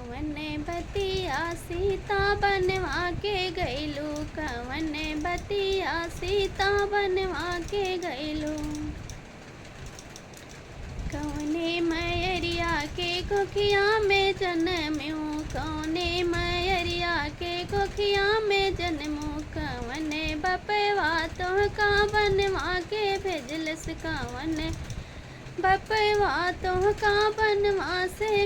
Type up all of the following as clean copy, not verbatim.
कवन बतिया सीता बनवा के गइलू, कवन बतिया सीता बनवा के गइलू। कौने मैरिया के कोखिया में जन्मू, कौने मैरिया के कोखिया में जन्मू। कवन बपवा तोहका बनवा के भेजलस, कवन बपवा तोहका बनवा से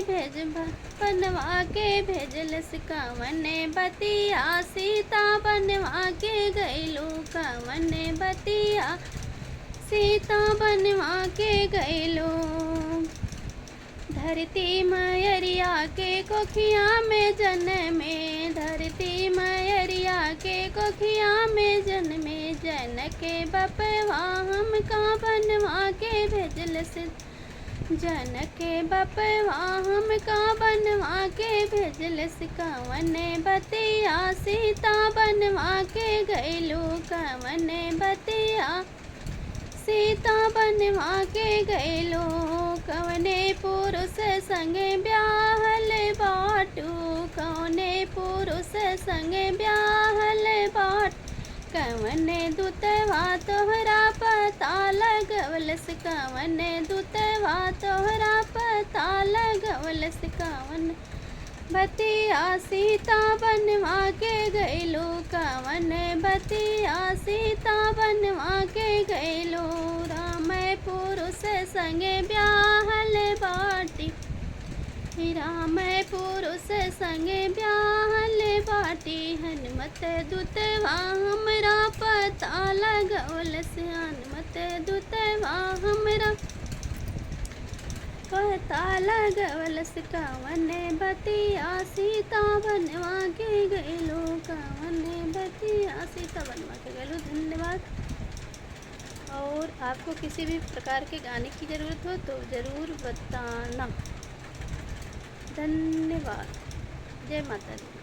बनवा के भेजलस। कवन बतिया सीता बनवा के गइलू, कवन बतिया सीता बनवा के गइलू। धरती मैरिया के कोखिया में जन्मे, धरती मैरिया के कोखिया में जन्मे। जनके बपवा हमका बनवा के भेजलस, जनके बपवा हमका बनवा के भेजलस। कवन बतिया सीता बनवा के गइलू, कवन बतिया सीता बनवा के गइलू। कवने पुरुष संगे ब्याहल बाटू, कवने पुरुष संगे ब्याहल बाट। कवन दूतवा तोहरा पता लगवलस, कवन दूतवा तोहरा पता लगवलस। कवन बतिया सीता बनवा के गइलू, कवन बतिया सीता बनवा के गइलू। राम पुरुष संगे ब्याहल बाटी, राम पुरुष संगे ब्याहल बाटी। हनुमत दूतवा हमरा पता लगवलस, हनुमत दूतवा हमरा पता लगवलस। कवन बतिया सीता बनवा के गइलू, कवन बतिया सीता बनवा के गइलू। धन्यवाद। और आपको किसी भी प्रकार के गाने की ज़रूरत हो तो ज़रूर बताना। धन्यवाद। जय माता दी।